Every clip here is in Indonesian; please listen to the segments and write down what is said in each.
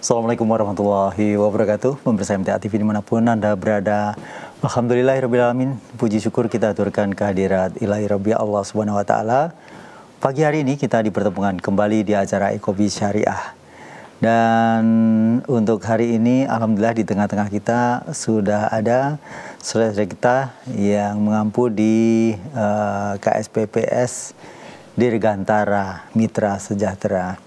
Assalamualaikum warahmatullahi wabarakatuh. Pemirsa MTA TV dimanapun Anda berada, alhamdulillahirrabbilalamin. Puji syukur kita aturkan kehadirat ilahi Rabbi Allah Subhanahu wa Ta'ala. Pagi hari ini kita dipertemukan kembali di acara Ekobiz Syariah. Dan untuk hari ini alhamdulillah di tengah-tengah kita sudah ada saudara kita yang mengampu di KSPPS Dirgantara Mitra Sejahtera.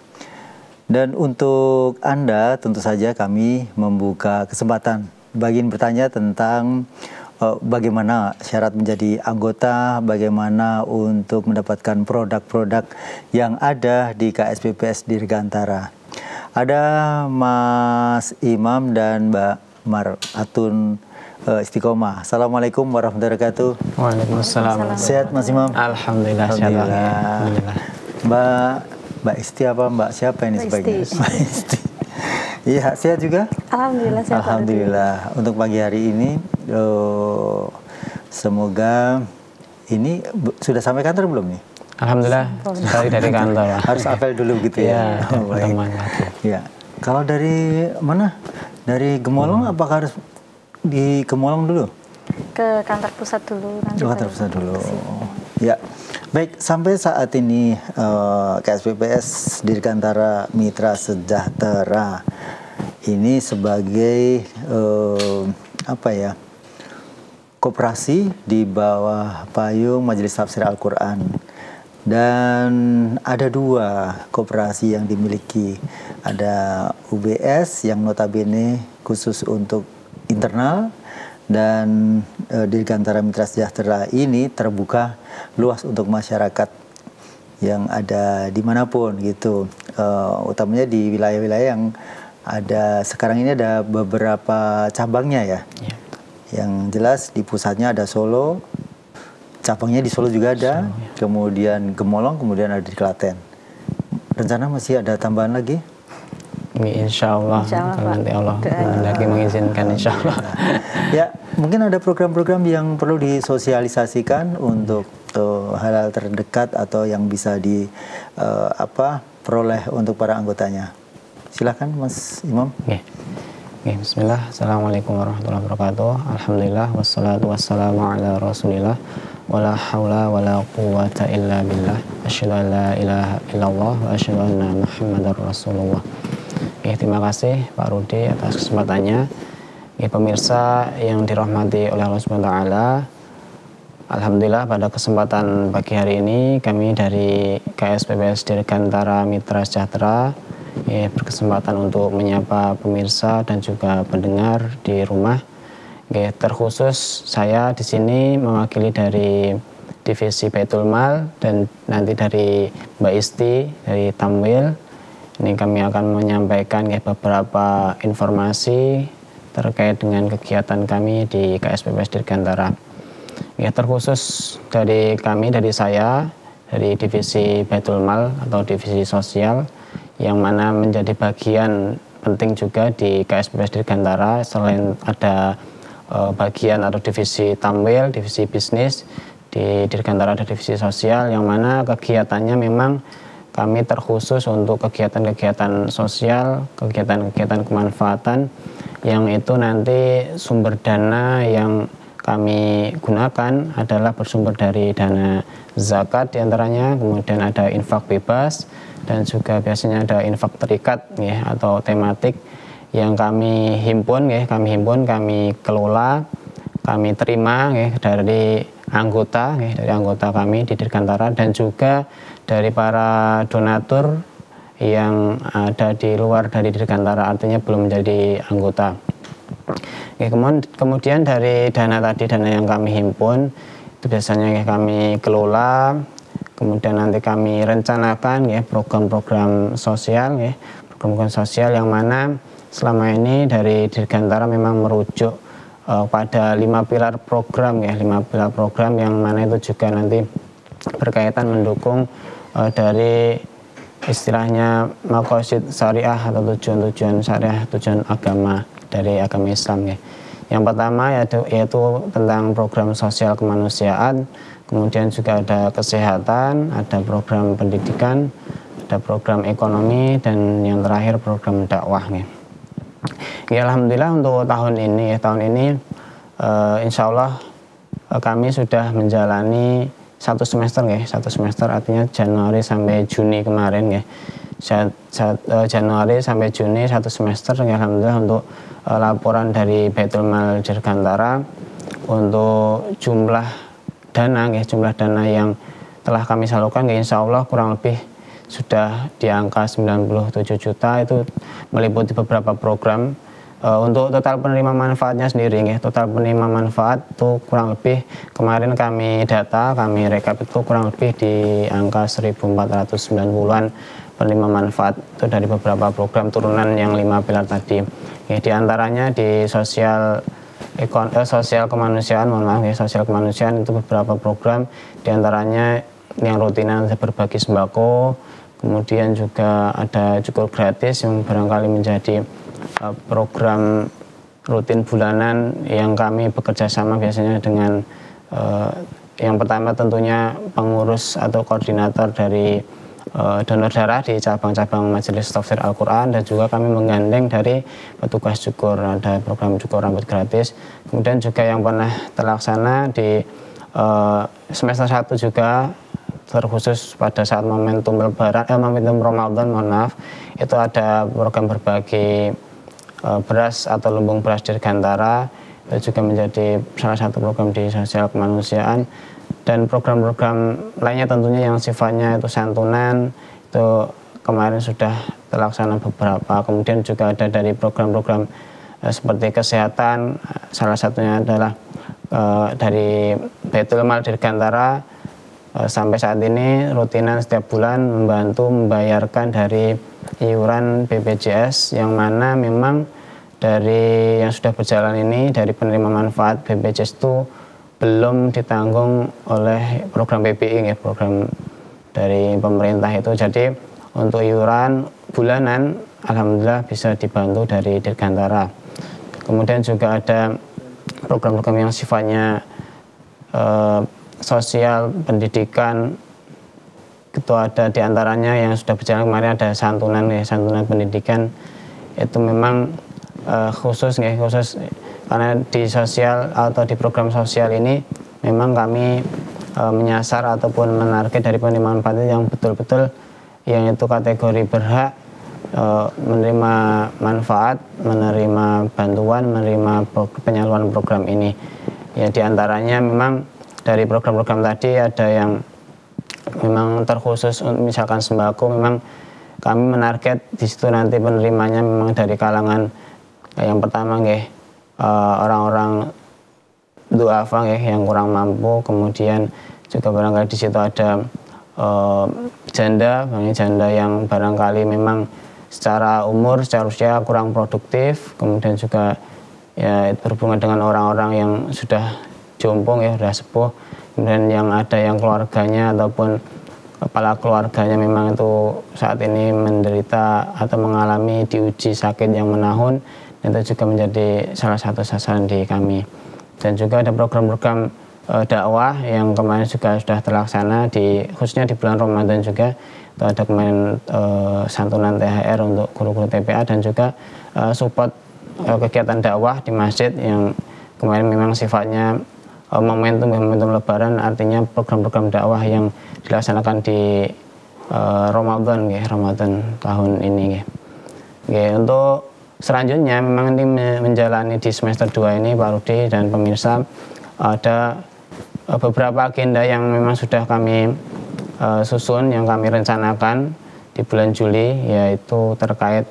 Dan untuk Anda tentu saja kami membuka kesempatan bagi bertanya tentang bagaimana syarat menjadi anggota, bagaimana untuk mendapatkan produk-produk yang ada di KSPPS Dirgantara. Ada Mas Imam dan Mbak Maratun Istiqomah. Assalamualaikum warahmatullahi wabarakatuh. Waalaikumsalam. Sehat Mas Imam? Alhamdulillah. Alhamdulillah. Mbak Isti apa Mbak siapa ini sebaiknya? Mbak Isti. Iya, sehat juga? Alhamdulillah sehat. Alhamdulillah. Untuk pagi hari ini semoga ini sudah sampai kantor belum nih? Alhamdulillah, sekali dari kantor. Harus apel dulu gitu ya. Ya. Kalau dari mana? Dari Gemolong apakah harus di Gemolong dulu? Ke kantor pusat dulu. Kantor pusat dulu. Ya. Baik, sampai saat ini KSPPS Dirgantara Mitra Sejahtera ini sebagai koperasi di bawah payung Majelis Tafsir Al-Quran. Dan ada dua koperasi yang dimiliki. Ada UBS yang notabene khusus untuk internal, dan Dirgantara Mitra Sejahtera ini terbuka luas untuk masyarakat yang ada dimanapun gitu, utamanya di wilayah-wilayah yang ada sekarang ini ada beberapa cabangnya ya. Yang jelas di pusatnya ada Solo, cabangnya di Solo juga ada, kemudian Gemolong, kemudian ada di Klaten. Rencana masih ada tambahan lagi? Insya Allah, nanti Allah lagi mengizinkan insya Allah. Ya, mungkin ada program-program yang perlu disosialisasikan untuk hal-hal terdekat atau yang bisa peroleh untuk para anggotanya. Silakan Mas Imam. Bismillah, Assalamualaikum warahmatullahi wabarakatuh. Alhamdulillah, wassalatu wassalamu ala rasulillah, wala hawla wala quwwata illa billah, asyhadu an la ilaha illallah wa asyhadu anna muhammadar rasulullah. Terima kasih Pak Rudi atas kesempatannya. Pemirsa yang dirahmati oleh Allah Subhanahu wa Ta'ala, alhamdulillah pada kesempatan pagi hari ini kami dari KSPPS Dirgantara Mitra Sejahtera berkesempatan untuk menyapa pemirsa dan juga pendengar di rumah. Terkhusus saya di sini mewakili dari divisi Baitul Mal dan nanti dari Mbak Isti dari Tamwil. Ini kami akan menyampaikan beberapa informasi terkait dengan kegiatan kami di KSPPS Dirgantara. Terkhusus dari kami, dari saya, dari divisi Baitul Mal atau divisi sosial, yang mana menjadi bagian penting juga di KSPPS Dirgantara. Selain ada bagian atau divisi Tamwil, divisi bisnis, di Dirgantara ada divisi sosial, yang mana kegiatannya memang kami terkhusus untuk kegiatan-kegiatan sosial, kegiatan-kegiatan kemanfaatan, yang itu nanti sumber dana yang kami gunakan adalah bersumber dari dana zakat diantaranya, kemudian ada infak bebas, dan juga biasanya ada infak terikat atau tematik yang kami himpun, kami kelola, kami terima dari anggota kami di Dirgantara, dan juga dari para donatur yang ada di luar dari Dirgantara, artinya belum menjadi anggota. Kemudian dari dana yang kami himpun itu biasanya kami kelola, kemudian nanti kami rencanakan program-program sosial, program-program sosial yang mana selama ini dari Dirgantara memang merujuk pada 5 pilar program, 5 pilar program yang mana itu juga nanti berkaitan mendukung dari istilahnya maqasid syariah atau tujuan-tujuan syariah, tujuan agama dari agama Islam. Yang pertama yaitu tentang program sosial kemanusiaan, kemudian juga ada kesehatan, ada program pendidikan, ada program ekonomi, dan yang terakhir program dakwah. Ya, alhamdulillah untuk tahun ini insya Allah kami sudah menjalani satu semester ya, satu semester artinya Januari sampai Juni kemarin ya. Januari sampai Juni satu semester ya, alhamdulillah untuk laporan dari Baitul Mal Dirgantara untuk jumlah dana yang telah kami salurkan ya, insya Allah kurang lebih sudah di angka 97 juta, itu meliputi beberapa program. Untuk total penerima manfaatnya sendiri ya, total penerima manfaat itu kurang lebih kemarin kami rekap itu kurang lebih di angka 1490-an penerima manfaat itu dari beberapa program turunan yang 5 pilar tadi ya, diantaranya di sosial kemanusiaan, sosial kemanusiaan itu beberapa program, diantaranya yang rutinan berbagi sembako, kemudian juga ada cukur gratis yang barangkali menjadi program rutin bulanan yang kami bekerja sama biasanya dengan yang pertama tentunya pengurus atau koordinator dari donor darah di cabang-cabang Majelis Tafsir Al-Quran, dan juga kami menggandeng dari petugas cukur, ada program cukur rambut gratis. Kemudian juga yang pernah terlaksana di semester 1 juga terkhusus pada saat momentum momentum Ramadan, itu ada program berbagi beras atau lumbung beras Dirgantara, itu juga menjadi salah satu program di sosial kemanusiaan. Dan program-program lainnya tentunya yang sifatnya itu santunan, itu kemarin sudah terlaksana beberapa. Kemudian juga ada dari program-program seperti kesehatan, salah satunya adalah dari Baitul Mal Dirgantara. Sampai saat ini rutinan setiap bulan membantu membayarkan dari iuran BPJS, yang mana memang dari yang sudah berjalan ini dari penerima manfaat BPJS itu belum ditanggung oleh program PBI ya, program dari pemerintah itu. Jadi untuk iuran bulanan alhamdulillah bisa dibantu dari Dirgantara. Kemudian juga ada program-program yang sifatnya sosial pendidikan, itu ada diantaranya yang sudah berjalan kemarin, ada santunan pendidikan, itu memang khusus karena di sosial atau di program sosial ini memang kami menyasar ataupun menarget dari penerima manfaat yang betul-betul yang itu kategori berhak menerima manfaat, menerima bantuan, menerima penyaluran program ini ya. Diantaranya memang dari program-program tadi ada yang memang terkhusus, misalkan sembako, memang kami menarget di situ nanti penerimanya memang dari kalangan yang pertama orang-orang duafa yang kurang mampu, kemudian juga barangkali di situ ada janda yang barangkali memang secara umur, secara usia kurang produktif, kemudian juga ya berhubungan dengan orang-orang yang sudah jompong sudah sepuh, kemudian yang ada yang keluarganya ataupun kepala keluarganya memang itu saat ini menderita atau mengalami diuji sakit yang menahun, itu juga menjadi salah satu sasaran di kami. Dan juga ada program-program dakwah yang kemarin juga sudah terlaksana khususnya di bulan Ramadan juga, itu ada kemarin santunan THR untuk guru-guru TPA, dan juga support kegiatan dakwah di masjid yang kemarin memang sifatnya momentum Lebaran, artinya program-program dakwah yang dilaksanakan di Ramadan tahun ini. Untuk selanjutnya memang ini menjalani di semester 2 ini Pak Rudi dan pemirsa, ada beberapa agenda yang memang sudah kami susun, yang kami rencanakan di bulan Juli, yaitu terkait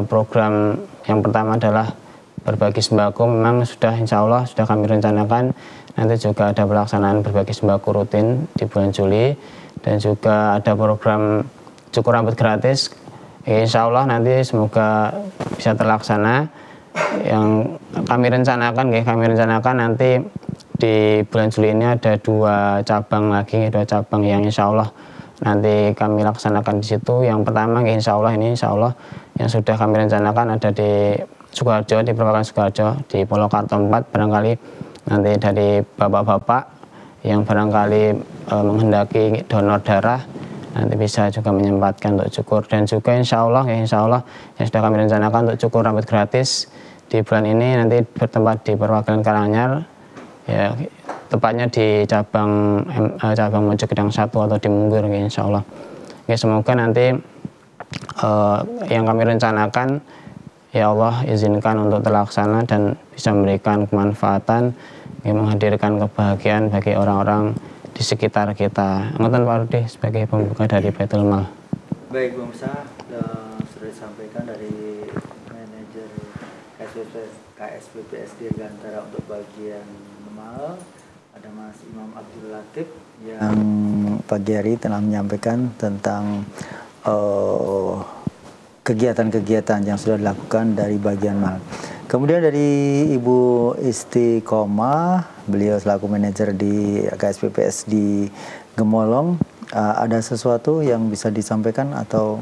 program yang pertama adalah berbagi sembako. Memang sudah insya Allah sudah kami rencanakan, nanti juga ada pelaksanaan berbagi sembako rutin di bulan Juli, dan juga ada program cukur rambut gratis. Insya Allah nanti semoga bisa terlaksana. Yang kami rencanakan nanti di bulan Juli ini ada dua cabang yang insya Allah nanti kami laksanakan di situ. Yang pertama insya Allah yang sudah kami rencanakan ada di Sukoharjo, di Perwakilan Sukoharjo, di Polokarto 4. Barangkali nanti dari bapak-bapak yang barangkali menghendaki donor darah nanti bisa juga menyempatkan untuk cukur. Dan juga insya Allah yang sudah kami rencanakan untuk cukur rambut gratis di bulan ini nanti bertempat di perwakilan Karanganyar, ya tepatnya di cabang Mojokedang 1 atau di Munggur, insya Allah. Semoga nanti yang kami rencanakan, ya Allah izinkan untuk terlaksana dan bisa memberikan kemanfaatan, menghadirkan kebahagiaan bagi orang-orang di sekitar kita. Ngoten Pak Rudi sebagai pembuka dari Baitul Mal. Baik, pemirsa, sudah disampaikan dari manajer KSPPS Dirgantara untuk bagian mal, ada Mas Imam Abdul Latif yang pagi hari telah menyampaikan tentang kegiatan-kegiatan yang sudah dilakukan dari bagian mal. Kemudian dari Ibu Istiqomah, beliau selaku manajer di KSPPS di Gemolong, ada sesuatu yang bisa disampaikan atau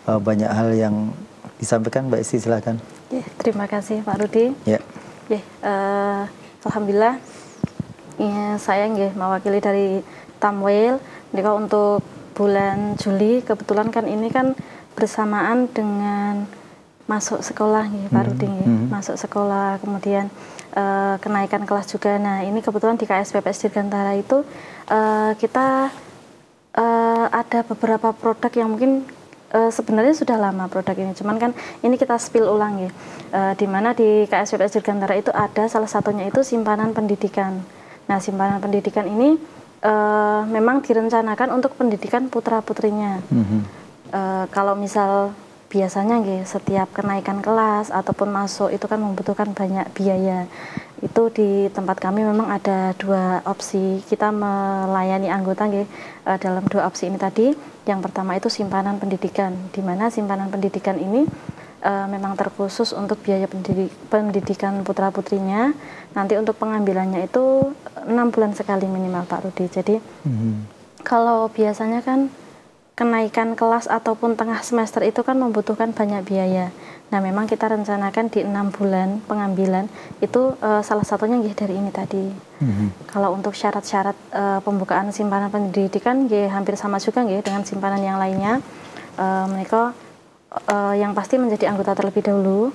banyak hal yang disampaikan, Mbak Isti, silakan. Ya, terima kasih Pak Rudi. Ya. Ya, alhamdulillah ya, saya mewakili dari Tamwil. Jadi untuk bulan Juli kebetulan kan ini kan bersamaan dengan masuk sekolah Pak Rudi, masuk sekolah, kemudian kenaikan kelas juga. Nah, ini kebetulan di KSPPS Dirgantara itu kita ada beberapa produk yang mungkin sebenarnya sudah lama produk ini, cuman kan ini kita spill ulang ya. Di mana di KSPPS Dirgantara itu ada salah satunya itu simpanan pendidikan. Nah, simpanan pendidikan ini memang direncanakan untuk pendidikan putra-putrinya. Kalau misal biasanya setiap kenaikan kelas ataupun masuk itu kan membutuhkan banyak biaya. Itu di tempat kami memang ada dua opsi. Kita melayani anggota dalam dua opsi ini tadi. Yang pertama itu simpanan pendidikan, di mana simpanan pendidikan ini memang terkhusus untuk biaya pendidikan putra-putrinya. Nanti untuk pengambilannya itu 6 bulan sekali minimal Pak Rudi. Jadi kalau biasanya kan kenaikan kelas ataupun tengah semester itu kan membutuhkan banyak biaya. Nah, memang kita rencanakan di 6 bulan pengambilan itu salah satunya dari ini tadi. Kalau untuk syarat-syarat pembukaan simpanan pendidikan hampir sama juga dengan simpanan yang lainnya. Mereka yang pasti menjadi anggota terlebih dahulu.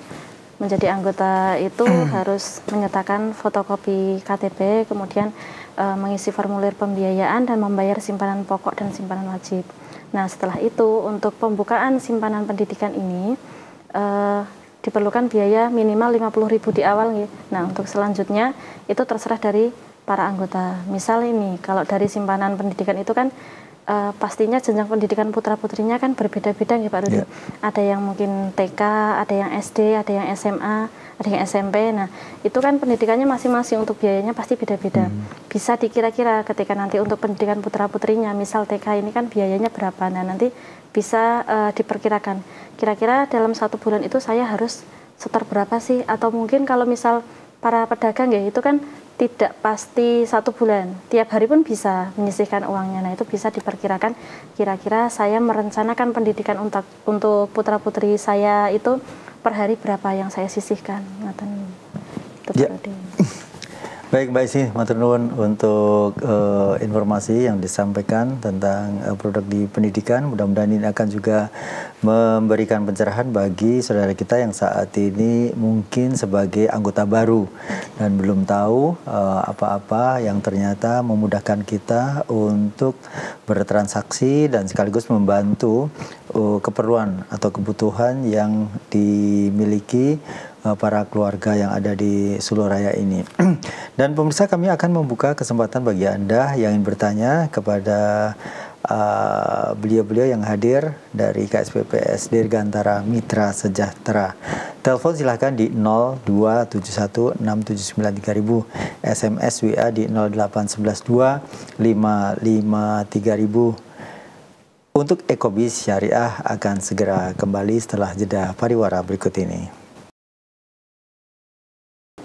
Menjadi anggota itu harus menyertakan fotokopi KTP, kemudian mengisi formulir pembiayaan dan membayar simpanan pokok dan simpanan wajib. Nah, setelah itu untuk pembukaan simpanan pendidikan ini diperlukan biaya minimal 50.000 di awal. Nah, untuk selanjutnya itu terserah dari para anggota. Misal ini kalau dari simpanan pendidikan itu kan pastinya jenjang pendidikan putra-putrinya kan berbeda-beda Pak Rudi. Ada yang mungkin TK, ada yang SD, ada yang SMA, ada yang SMP. Nah, itu kan pendidikannya masing-masing untuk biayanya pasti beda-beda. Bisa dikira-kira ketika nanti untuk pendidikan putra-putrinya, misal TK ini kan biayanya berapa. Nah, nanti bisa diperkirakan. Kira-kira dalam 1 bulan itu saya harus setor berapa sih? Atau mungkin kalau misal para pedagang itu kan tidak pasti 1 bulan, tiap hari pun bisa menyisihkan uangnya. Nah, itu bisa diperkirakan kira-kira saya merencanakan pendidikan untuk putra-putri saya itu per hari berapa yang saya sisihkan. Ya. Baik, Mbak Isi, matur nuwun untuk informasi yang disampaikan tentang produk di pendidikan. Mudah-mudahan ini akan juga memberikan pencerahan bagi saudara kita yang saat ini mungkin sebagai anggota baru dan belum tahu apa-apa yang ternyata memudahkan kita untuk bertransaksi dan sekaligus membantu keperluan atau kebutuhan yang dimiliki para keluarga yang ada di Sulu Raya ini. Dan pemirsa, kami akan membuka kesempatan bagi Anda yang ingin bertanya kepada beliau-beliau yang hadir dari KSPPS Dirgantara Mitra Sejahtera. Telepon silahkan di 02716793000, SMS WA di 08112553000. Untuk Ekobis Syariah akan segera kembali setelah jeda pariwara berikut ini.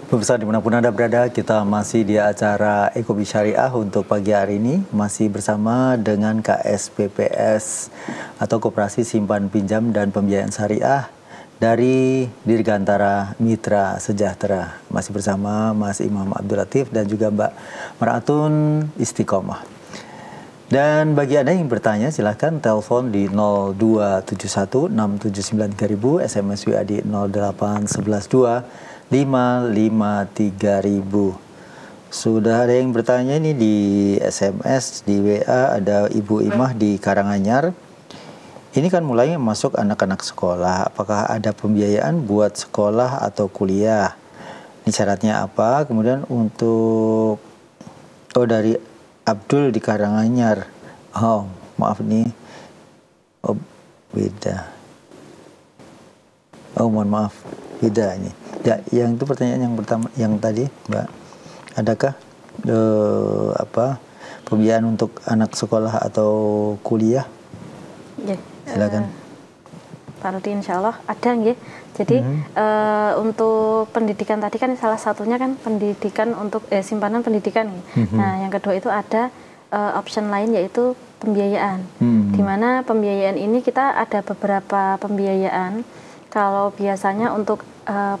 Pemirsa dimanapun Anda berada, kita masih di acara Ekobis Syariah untuk pagi hari ini. Masih bersama dengan KSPPS atau Koperasi Simpan Pinjam dan Pembiayaan Syariah dari Dirgantara Mitra Sejahtera. Masih bersama Mas Imam Abdul Latif dan juga Mbak Maratun Istiqomah. Dan bagi Anda yang bertanya, silahkan telepon di 02716793000, SMS WA di 08112 553.000. Sudah ada yang bertanya ini di SMS, di WA, ada Ibu Imah di Karanganyar. Ini kan mulai masuk anak-anak sekolah. Apakah ada pembiayaan buat sekolah atau kuliah? Ini syaratnya apa? Kemudian untuk dari Abdul di Karanganyar. Oh, maaf nih. Oh, beda. Oh, mohon maaf. Beda ini. Ya, yang itu pertanyaan yang pertama, yang tadi, Mbak. Adakah pembiayaan untuk anak sekolah atau kuliah? Ya, silakan. Pak Rudi, insya Allah ada nggih. Jadi untuk pendidikan tadi kan salah satunya kan pendidikan untuk simpanan pendidikan. Nah, yang kedua itu ada option lain yaitu pembiayaan. Di mana pembiayaan ini kita ada beberapa pembiayaan. Kalau biasanya untuk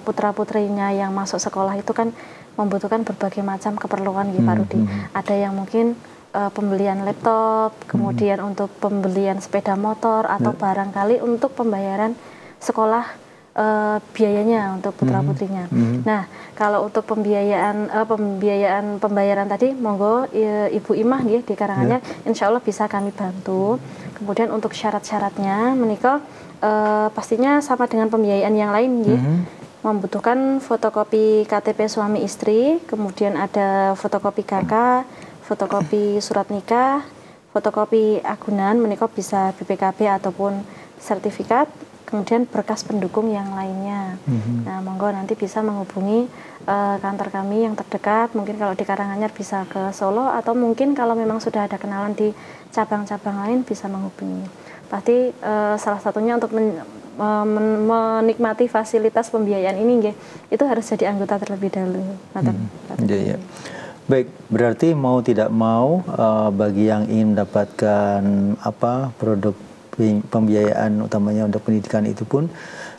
putra-putrinya yang masuk sekolah itu kan membutuhkan berbagai macam keperluan gitu Pak Rudi. Ada yang mungkin pembelian laptop, kemudian untuk pembelian sepeda motor atau barangkali untuk pembayaran sekolah biayanya untuk putra-putrinya. Nah, kalau untuk pembayaran tadi monggo Ibu Imah nggih di Karanganyar insya Allah bisa kami bantu. Kemudian untuk syarat-syaratnya menikah pastinya sama dengan pembiayaan yang lain nggih. Membutuhkan fotokopi KTP suami istri, kemudian ada fotokopi KK, fotokopi surat nikah, fotokopi agunan, menikah bisa BPKB ataupun sertifikat, kemudian berkas pendukung yang lainnya. Nah, monggo nanti bisa menghubungi kantor kami yang terdekat, mungkin kalau di Karanganyar bisa ke Solo, atau mungkin kalau memang sudah ada kenalan di cabang-cabang lain bisa menghubungi. Pasti salah satunya untuk menikmati fasilitas pembiayaan ini nggih, itu harus jadi anggota terlebih dahulu. Ya. Baik, berarti mau tidak mau bagi yang ingin mendapatkan produk pembiayaan utamanya untuk pendidikan itu pun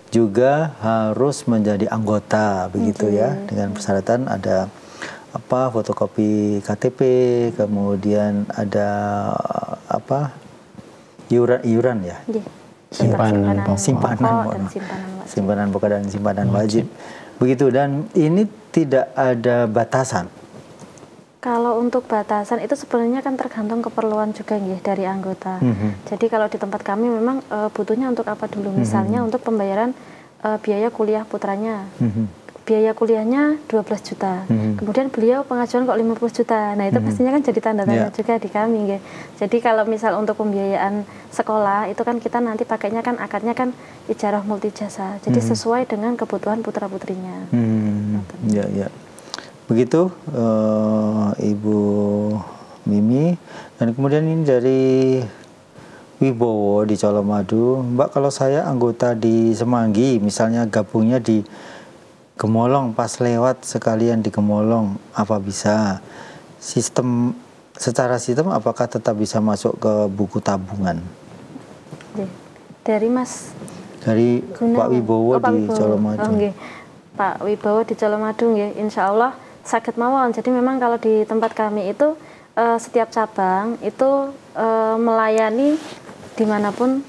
juga harus menjadi anggota begitu ya, dengan persyaratan ada fotokopi KTP, kemudian ada iuran ya. Simpanan pokok dan simpanan wajib. Begitu, dan ini tidak ada batasan. Kalau untuk batasan itu sebenarnya kan tergantung keperluan juga nggih dari anggota. Jadi kalau di tempat kami memang butuhnya untuk apa dulu, misalnya untuk pembayaran biaya kuliah putranya. Biaya kuliahnya 12 juta. Kemudian beliau pengajuan kok 50 juta. Nah, itu pastinya kan jadi tanda tanya juga di kami nggih. Jadi kalau misal untuk pembiayaan sekolah itu kan kita nanti pakainya kan akadnya kan ijarah multijasa. Jadi sesuai dengan kebutuhan putra-putrinya. Ya. Begitu Ibu Mimi. Dan kemudian ini dari Wibowo di Colomadu. Mbak, kalau saya anggota di Semanggi, misalnya gabungnya di Gemolong, pas lewat sekalian di Gemolong, apa bisa? Secara sistem apakah tetap bisa masuk ke buku tabungan? Dari Mas? Dari Pak Wibowo di Colomadu. Pak Wibowo di Colomadu nggih, insya Allah saged mawon. Jadi memang kalau di tempat kami itu setiap cabang itu melayani dimanapun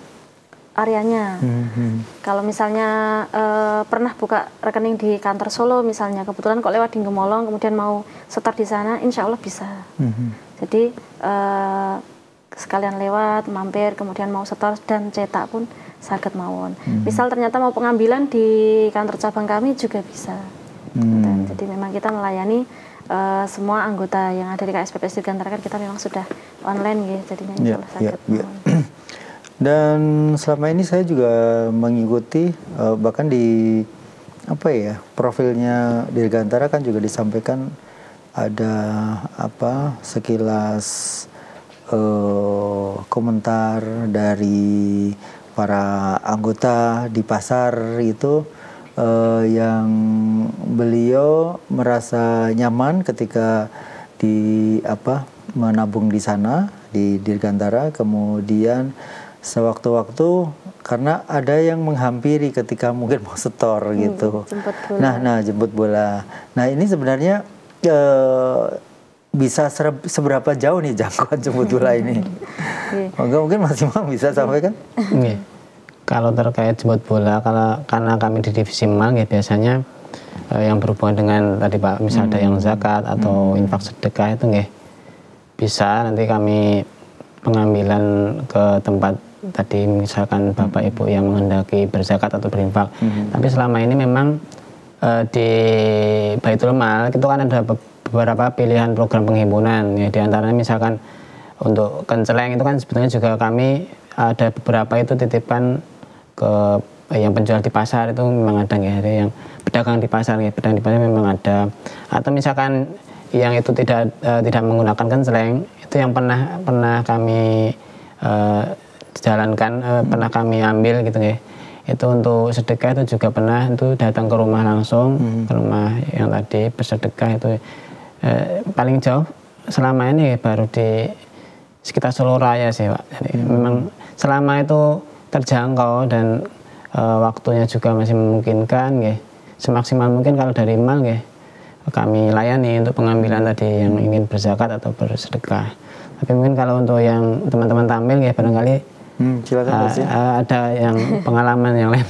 areanya. Kalau misalnya pernah buka rekening di kantor Solo misalnya, kebetulan kok lewat di Gemolong kemudian mau setor di sana, insya Allah bisa. Jadi sekalian lewat, mampir, kemudian mau setor dan cetak pun saged mawon. Misal ternyata mau pengambilan di kantor cabang kami juga bisa. Jadi memang kita melayani semua anggota yang ada di KSPPS Dirgantara, kan kita memang sudah online gitu, jadinya insya Allah saged mawon. Dan selama ini saya juga mengikuti bahkan di profilnya Dirgantara kan juga disampaikan ada sekilas komentar dari para anggota di pasar itu yang beliau merasa nyaman ketika menabung di sana di Dirgantara, kemudian sewaktu-waktu karena ada yang menghampiri ketika mungkin mau setor gitu. Jemput bola. Jemput bola. Nah, ini sebenarnya bisa seberapa jauh nih jangkauan jemput bola ini? Mungkin Mas Imam bisa sampaikan? Kalau terkait jemput bola, karena kami di divisi mal ya biasanya yang berhubungan dengan tadi Pak, misal ada yang zakat atau infak sedekah itu nggih bisa nanti kami pengambilan ke tempat tadi misalkan Bapak Ibu yang menghendaki berzakat atau berinfak. Tapi selama ini memang di Baitul Mal itu kan ada beberapa pilihan program penghimpunan ya, di antaranya misalkan untuk kenceleng itu kan sebetulnya juga kami ada beberapa itu titipan ke yang penjual di pasar itu memang ada ya, ada yang pedagang di pasar ya, pedagang di pasar memang ada, atau misalkan yang itu tidak menggunakan kenceleng itu yang pernah kami jalankan, pernah kami ambil gitu ya, itu untuk sedekah itu juga pernah itu datang ke rumah langsung, ke rumah yang tadi bersedekah itu paling jauh selama ini baru di sekitar Solo Raya sih Pak. Jadi memang selama itu terjangkau dan waktunya juga masih memungkinkan ya, semaksimal mungkin kalau dari mal ya kami layani untuk pengambilan tadi yang ingin berzakat atau bersedekah. Tapi mungkin kalau untuk yang teman-teman tampil ya barangkali silakan ada yang pengalaman yang lain.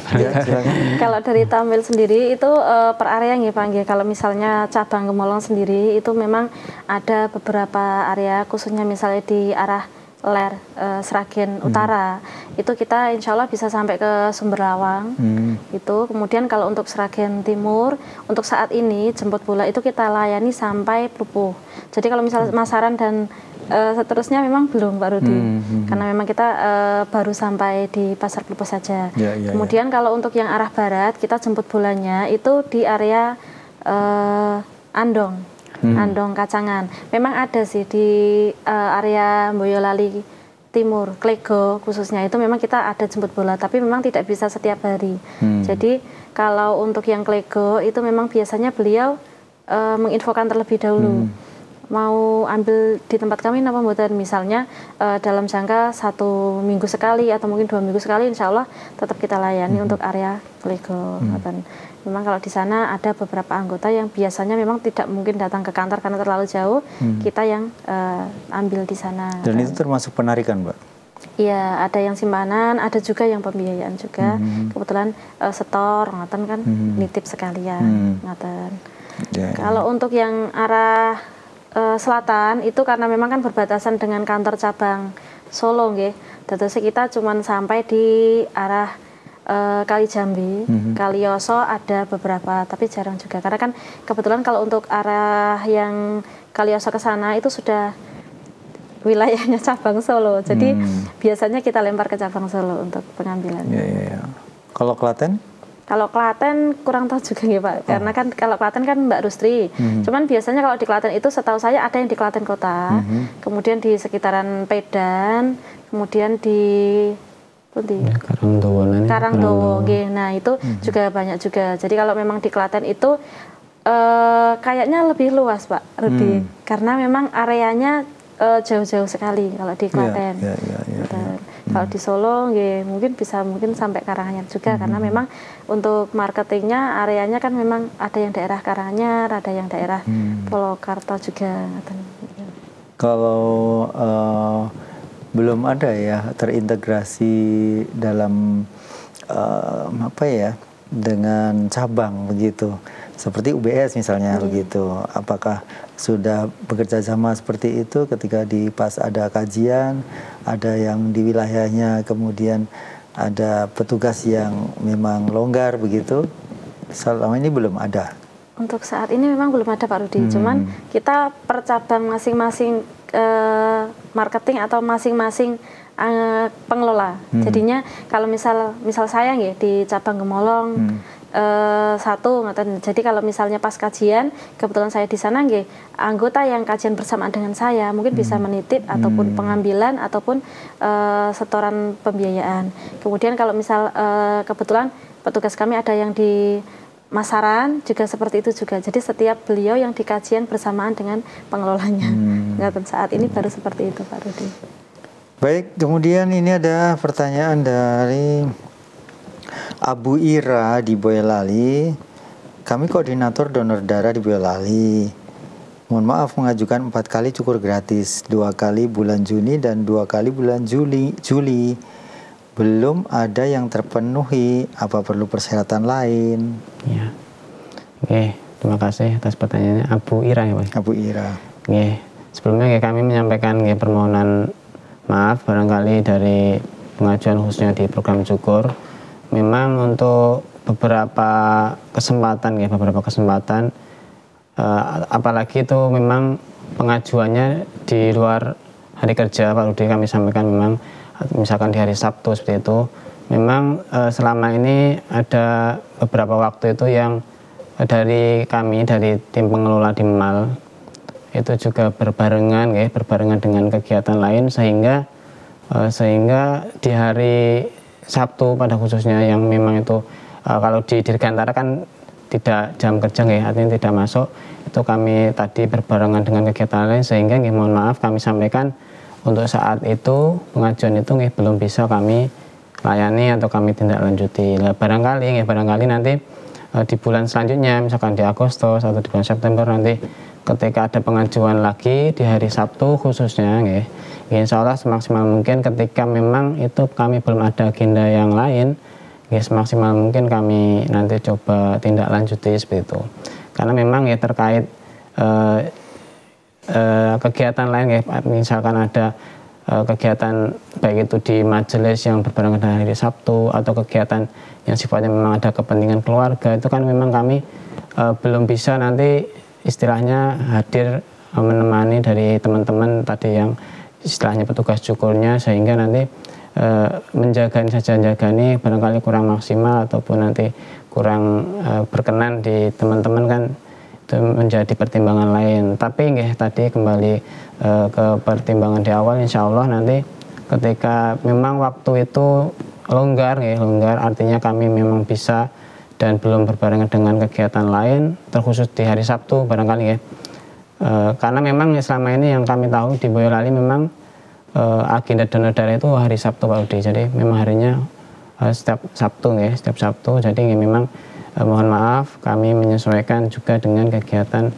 Kalau dari tampil sendiri itu per area ya Pak. Kalau misalnya cabang Gemolong sendiri itu memang ada beberapa area khususnya misalnya di arah Ler, Sragen Utara itu kita insya Allah bisa sampai ke Sumberlawang itu. Kemudian kalau untuk Sragen Timur untuk saat ini jemput bola itu kita layani sampai Plupuh. Jadi kalau misalnya Masaran dan seterusnya memang belum Pak Rudi, karena memang kita baru sampai di Pasar Plupuh saja. Kemudian kalau untuk yang arah barat kita jemput bolanya itu di area Andong. Andong Kacangan. Memang ada sih di area Boyolali Timur, Klego khususnya itu memang kita ada jemput bola, tapi memang tidak bisa setiap hari. Jadi kalau untuk yang Klego itu memang biasanya beliau menginfokan terlebih dahulu. Mau ambil di tempat kami apa mboten, misalnya dalam jangka 1 minggu sekali atau mungkin 2 minggu sekali, insya Allah tetap kita layani untuk area Klego. Memang kalau di sana ada beberapa anggota yang biasanya memang tidak mungkin datang ke kantor karena terlalu jauh, kita yang ambil di sana. Dan itu termasuk penarikan, Mbak? Iya, ada yang simpanan, ada juga yang pembiayaan juga. Kebetulan setor, ngaten kan, nitip sekalian, ngaten. Kalau untuk yang arah selatan itu karena memang kan berbatasan dengan kantor cabang Solo, nggih. Terus kita cuman sampai di arah Kali Jambi, Kalioso ada beberapa, tapi jarang juga. Karena kan kebetulan kalau untuk arah yang Kalioso ke sana itu sudah wilayahnya cabang Solo. Jadi biasanya kita lempar ke cabang Solo untuk pengambilan. Kalau Klaten? Kalau Klaten kurang tahu juga ya Pak, karena kan kalau Klaten kan Mbak Rustri. Cuman biasanya kalau di Klaten itu setahu saya ada yang di Klaten Kota, kemudian di sekitaran Pedan, kemudian di Karangdowo. Nah itu juga banyak juga. Jadi kalau memang di Klaten itu kayaknya lebih luas Pak Rudi, karena memang areanya jauh-jauh sekali kalau di Klaten. Kalau di Solo mungkin bisa sampai Karanganyar juga, karena memang untuk marketingnya areanya kan memang ada yang daerah Karanganyar, ada yang daerah Polokarto juga. Kalau belum ada ya terintegrasi dalam dengan cabang begitu, seperti UBS misalnya begitu. Apakah sudah bekerja sama seperti itu ketika pas ada kajian, ada yang di wilayahnya kemudian ada petugas yang memang longgar begitu? Selama ini belum ada. Untuk saat ini memang belum ada Pak Rudi, cuman kita per cabang masing-masing marketing atau masing-masing pengelola. Jadinya kalau misal saya di cabang Gemolong satu, jadi kalau misalnya pas kajian kebetulan saya di sana anggota yang kajian bersamaan dengan saya mungkin bisa menitip ataupun pengambilan ataupun setoran pembiayaan. Kemudian kalau misal kebetulan petugas kami ada yang di Masaran juga seperti itu juga. Jadi setiap beliau yang di kajian bersamaan dengan pengelolanya. Saat ini baru seperti itu Pak Rudi. Baik, kemudian ini ada pertanyaan dari Abu Ira di Boyolali. Kami koordinator donor darah di Boyolali. Mohon maaf mengajukan 4 kali cukur gratis, 2 kali bulan Juni dan 2 kali bulan Juli. Belum ada yang terpenuhi, apa perlu persyaratan lain? Ya, Oke, terima kasih atas pertanyaannya Abu Ira ya Pak. Abu Ira. Oke, sebelumnya kami menyampaikan permohonan maaf barangkali dari pengajuan khususnya di program Syukur. Memang untuk beberapa kesempatan apalagi itu memang pengajuannya di luar hari kerja Pak Rudi, kami sampaikan memang misalkan di hari Sabtu seperti itu. Memang selama ini ada beberapa waktu itu yang dari kami, dari tim pengelola di MAL itu juga berbarengan dengan kegiatan lain sehingga di hari Sabtu pada khususnya yang memang itu kalau di Dirgantara kan tidak jam kerja artinya tidak masuk, itu kami tadi berbarengan dengan kegiatan lain sehingga mohon maaf kami sampaikan untuk saat itu pengajuan itu belum bisa kami layani atau kami tindak lanjuti. Nah, barangkali nanti di bulan selanjutnya misalkan di Agustus atau di bulan September nanti ketika ada pengajuan lagi di hari Sabtu khususnya insya Allah semaksimal mungkin ketika memang itu kami belum ada agenda yang lain semaksimal mungkin kami nanti coba tindak lanjuti seperti itu, karena memang terkait kegiatan lain misalkan ada kegiatan baik itu di majelis yang berbarengan dengan hari Sabtu atau kegiatan yang sifatnya memang ada kepentingan keluarga, itu kan memang kami belum bisa nanti istilahnya hadir menemani dari teman-teman tadi yang istilahnya petugas syukurnya, sehingga nanti menjaga ini barangkali kurang maksimal ataupun nanti kurang berkenan di teman-teman kan, itu menjadi pertimbangan lain. Tapi tadi kembali ke pertimbangan di awal, insya Allah nanti ketika memang waktu itu longgar artinya kami memang bisa dan belum berbarengan dengan kegiatan lain terkhusus di hari Sabtu barangkali karena memang selama ini yang kami tahu di Boyolali memang agenda donor darah itu hari Sabtu Pak Udi, jadi memang harinya setiap Sabtu jadi memang mohon maaf kami menyesuaikan juga dengan kegiatan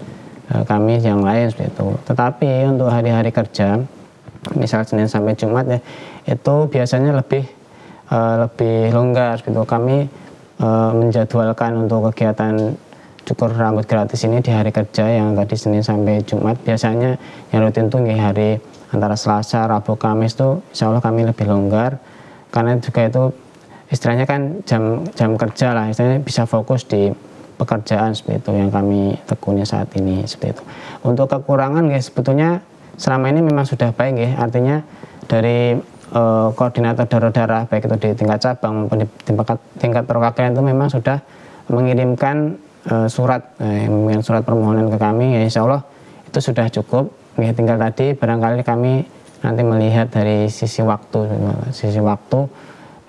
kami yang lain seperti itu. Tetapi untuk hari-hari kerja misal Senin sampai Jumat itu biasanya lebih longgar gitu. Kami menjadwalkan untuk kegiatan cukur rambut gratis ini di hari kerja yang tadi Senin sampai Jumat. Biasanya yang rutin tuh hari antara Selasa, Rabu, Kamis tuh insya Allah kami lebih longgar, karena juga itu istilahnya kan jam kerja lah, istilahnya bisa fokus di pekerjaan seperti itu yang kami tekuni saat ini seperti itu. Untuk kekurangan sebetulnya selama ini memang sudah baik artinya dari koordinator donor darah baik itu di tingkat cabang maupun di tingkat perwakilan itu memang sudah mengirimkan surat permohonan ke kami insya Allah itu sudah cukup. Tinggal tadi barangkali kami nanti melihat dari sisi waktu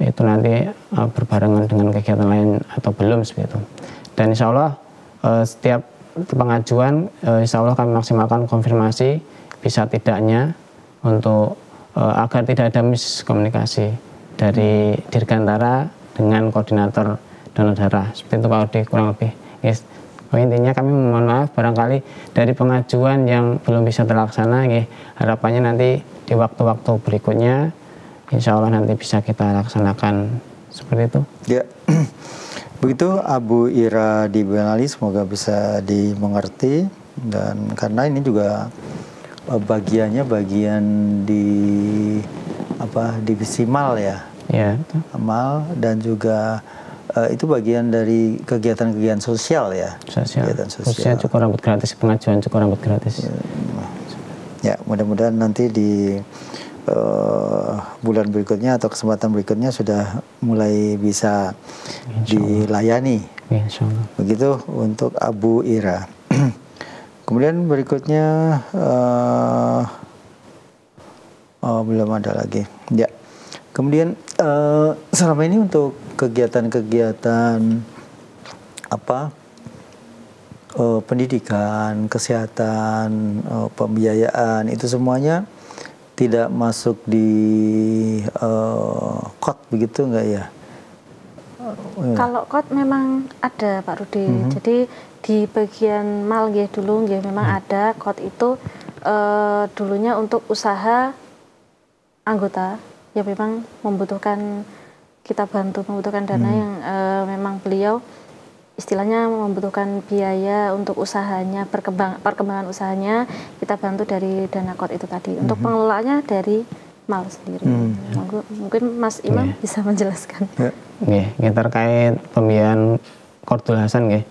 itu nanti berbarengan dengan kegiatan lain atau belum seperti itu. Dan insya Allah setiap pengajuan insya Allah kami maksimalkan konfirmasi bisa tidaknya untuk agar tidak ada miskomunikasi dari Dirgantara dengan koordinator donor darah seperti itu Pak Odi kurang lebih. Intinya kami mohon maaf barangkali dari pengajuan yang belum bisa terlaksana harapannya nanti di waktu-waktu berikutnya insya Allah nanti bisa kita laksanakan seperti itu ya. Begitu Abu Ira di Boyolali, semoga bisa dimengerti, dan karena ini juga bagian di divisi MAL ya MAL, dan juga itu bagian dari kegiatan-kegiatan sosial ya. Kegiatan sosial. Khususnya cukur rambut gratis, pengajuan cukur rambut gratis. Ya, mudah-mudahan nanti di bulan berikutnya atau kesempatan berikutnya sudah mulai bisa dilayani. Insyaallah. Begitu untuk Abu Ira. Kemudian berikutnya belum ada lagi. Ya. Kemudian selama ini untuk kegiatan-kegiatan pendidikan, kesehatan, pembiayaan itu semuanya tidak masuk di KOT begitu enggak ya? Kalau KOT memang ada Pak Rudi. Jadi di bagian MAL dulu memang ada KOT itu dulunya untuk usaha anggota yang memang membutuhkan kita bantu, membutuhkan dana yang memang beliau istilahnya membutuhkan biaya untuk usahanya, perkembangan usahanya, kita bantu dari dana KOT itu tadi. Untuk pengelolaannya dari MAL sendiri. Mungkin Mas Imam bisa menjelaskan. Nggih, terkait pembiayaan Qardul Hasan nggih.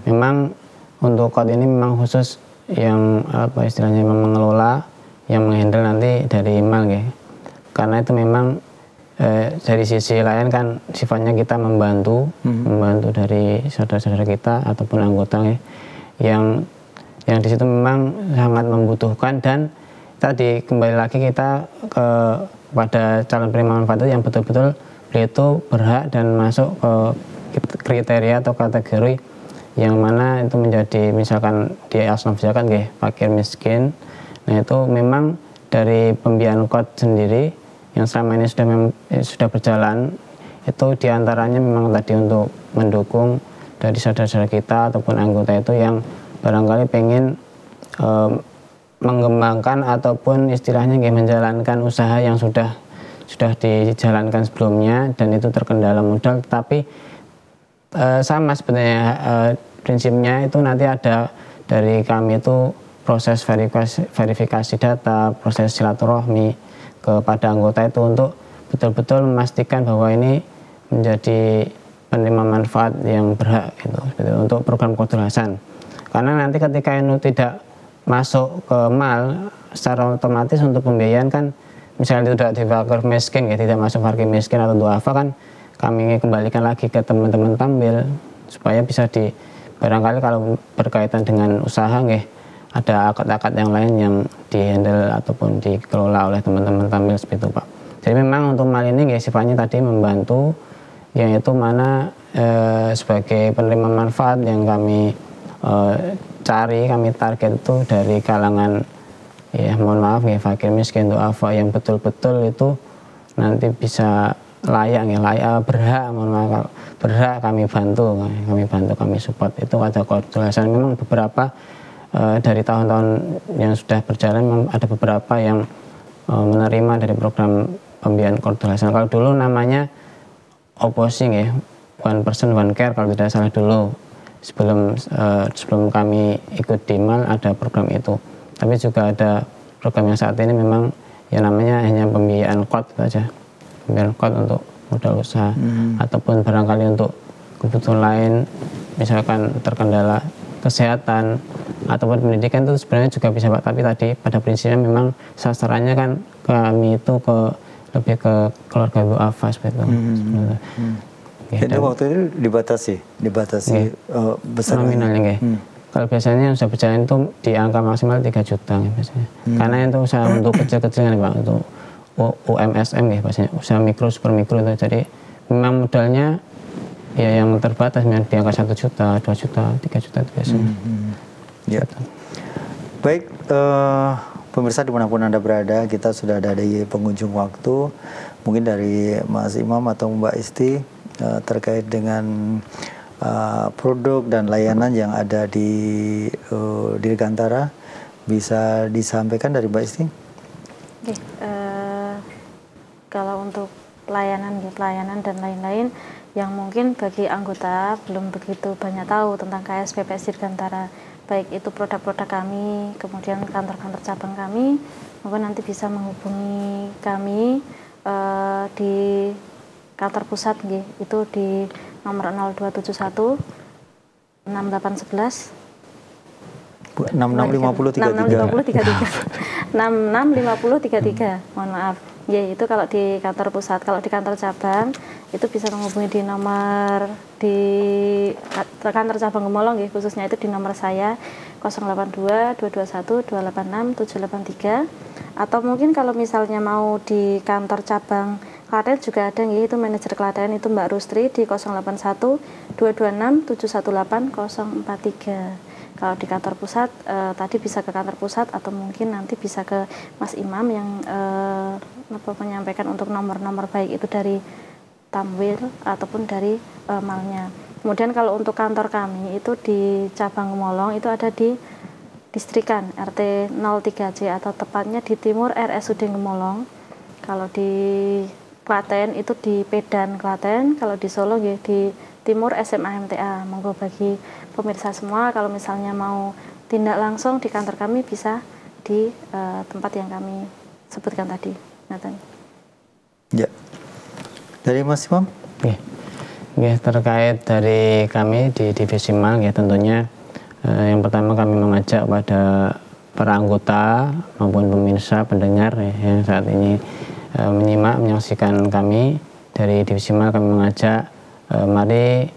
Memang untuk KOT ini memang khusus yang apa istilahnya memang mengelola, yang menghandle nanti dari MAL nggih. Karena itu memang dari sisi lain kan sifatnya kita membantu dari saudara-saudara kita ataupun anggota yang di situ memang sangat membutuhkan. Dan tadi kembali lagi kita pada calon penerima manfaat yang betul-betul beliau itu berhak dan masuk ke kriteria atau kategori yang mana itu menjadi misalkan di asnaf zakat fakir miskin. Nah itu memang dari pembiayaan KOT sendiri yang selama ini sudah berjalan itu diantaranya memang tadi untuk mendukung dari saudara-saudara kita ataupun anggota itu yang barangkali pengen mengembangkan ataupun istilahnya menjalankan usaha yang sudah dijalankan sebelumnya dan itu terkendala modal, tapi sama sebenarnya prinsipnya itu nanti ada dari kami itu proses verifikasi data, proses silaturahmi kepada anggota itu untuk betul-betul memastikan bahwa ini menjadi penerima manfaat yang berhak gitu, untuk program Qardul Hasan. Karena nanti ketika ini tidak masuk ke MAL secara otomatis untuk pembiayaan kan misalnya tidak di fakir miskin tidak masuk fakir miskin atau duafa kan kami kembalikan lagi ke teman-teman tampil supaya bisa barangkali kalau berkaitan dengan usaha ada akad-akad yang lain yang dihandle ataupun dikelola oleh teman-teman tampil seperti itu Pak. Jadi memang untuk MAL ini sifatnya tadi membantu yang itu mana sebagai penerima manfaat yang kami kami target itu dari kalangan mohon maaf fakir miskin duafa yang betul-betul itu nanti bisa layak berhak, mohon maaf, berhak kami bantu kami support. Itu ada Qardul Hasan. Memang beberapa dari tahun-tahun yang sudah berjalan memang ada beberapa yang menerima dari program pembiayaan Qardul Hasan. Kalau dulu namanya Opposing One Person One Care kalau tidak salah dulu. Sebelum kami ikut di MAL ada program itu. Tapi juga ada program yang saat ini memang yang namanya hanya pembiayaan KOT saja. Pembiayaan KOT untuk modal usaha ataupun barangkali untuk kebutuhan lain misalkan terkendala kesehatan ataupun pendidikan itu sebenarnya juga bisa Pak, tapi tadi pada prinsipnya memang sasarannya kan kami itu lebih ke keluarga duafa seperti itu. Itu waktu itu dibatasi besar nominalnya Kalau biasanya usaha berjalan itu di angka maksimal 3 juta biasanya. Karena itu usaha untuk kecil-kecil kan Pak, untuk UMSM biasanya usaha mikro super mikro itu. Jadi memang modalnya yang terbatas di angka 1 juta, 2 juta, 3 juta itu biasanya. Baik, pemirsa dimanapun Anda berada, kita sudah ada di penghujung waktu. Mungkin dari Mas Imam atau Mbak Isti terkait dengan produk dan layanan yang ada di Dirgantara bisa disampaikan dari Mbak Isti? Oke, kalau untuk pelayanan dan lain-lain yang mungkin bagi anggota belum begitu banyak tahu tentang KSPPS Dirgantara, baik itu produk-produk kami, kemudian kantor-kantor cabang kami, mungkin nanti bisa menghubungi kami di kantor pusat itu di nomor 0271 6811 665033 mohon maaf. Itu kalau di kantor pusat. Kalau di kantor cabang itu bisa menghubungi di nomor di kantor cabang Gemolong khususnya itu di nomor saya 082 221 286 783, atau mungkin kalau misalnya mau di kantor cabang Klaten juga ada itu manajer Klaten itu Mbak Rustri di 081 226 718 043. Kalau di kantor pusat tadi bisa ke kantor pusat atau mungkin nanti bisa ke Mas Imam yang menyampaikan untuk nomor-nomor baik itu dari Tamwil ataupun dari malnya. Kemudian kalau untuk kantor kami itu di cabang Gemolong itu ada di Distrikan RT 03J atau tepatnya di timur RSUD Gemolong. Kalau di Klaten itu di Pedan Klaten, kalau di Solo di Timur SMA MTA. Monggo bagi pemirsa semua kalau misalnya mau tindak langsung di kantor kami bisa di tempat yang kami sebutkan tadi. Ya. Dari Mas Imam? Ya, terkait dari kami di Divisi Mal ya tentunya yang pertama kami mengajak pada para anggota maupun pemirsa pendengar ya, yang saat ini menyaksikan kami dari Divisi Mal, kami mengajak mari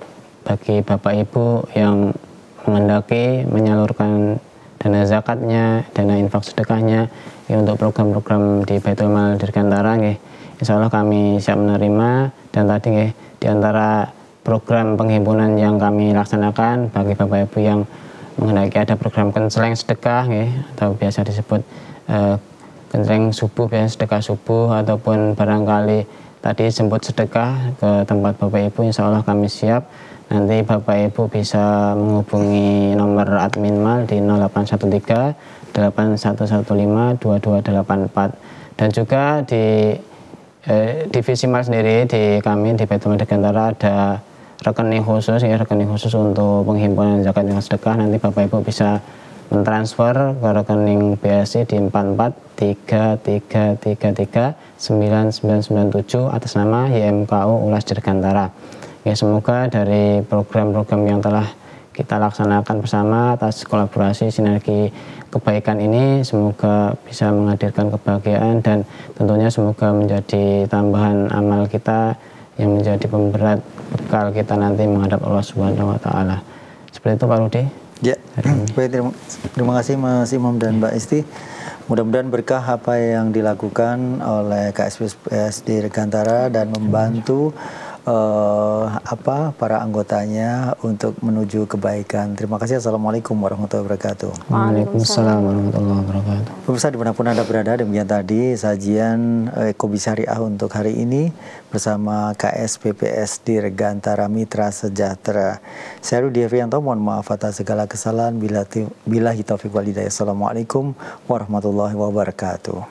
bagi Bapak Ibu yang menghendaki menyalurkan dana zakatnya, dana infak sedekahnya ya, untuk program-program di Baitul Mal Dirgantara ya, insya Allah kami siap menerima. Dan tadi ya, di antara program penghimpunan yang kami laksanakan bagi Bapak Ibu yang menghendaki ada program kenceleng sedekah ya, atau biasa disebut kenceleng subuh, biasa sedekah subuh, ataupun barangkali tadi jemput sedekah ke tempat Bapak Ibu, insya Allah kami siap. Nanti Bapak Ibu bisa menghubungi nomor admin Mal di 0813 8115 2284. Dan juga di Divisi Mal sendiri di kami di Baitul Mal Dirgantara ada rekening khusus ya, rekening khusus untuk penghimpunan zakat dan sedekah. Nanti Bapak Ibu bisa mentransfer ke rekening BSI di 4433339997 atas nama YMKU Ulas Dirgantara. Ya, semoga dari program-program yang telah kita laksanakan bersama atas kolaborasi sinergi kebaikan ini, semoga bisa menghadirkan kebahagiaan dan tentunya semoga menjadi tambahan amal kita yang menjadi pemberat bekal kita nanti menghadap Allah Subhanahu wa Ta'ala. Seperti itu Pak Rudi. Ya, baik, terima kasih Mas Imam dan Mbak Isti. Mudah-mudahan berkah apa yang dilakukan oleh KSPS Dirgantara dan membantu para anggotanya untuk menuju kebaikan. Terima kasih. Assalamualaikum warahmatullahi wabarakatuh. Waalaikumsalam warahmatullahi wabarakatuh. Pemirsa dimanapun Anda berada, demikian tadi sajian Ekobi Syariah untuk hari ini bersama KSPPS Dirgantara Mitra Sejahtera. Saya Rudi Evianto, mohon maaf atas segala kesalahan. Billahi taufiq wal hidayah. Assalamualaikum warahmatullahi wabarakatuh.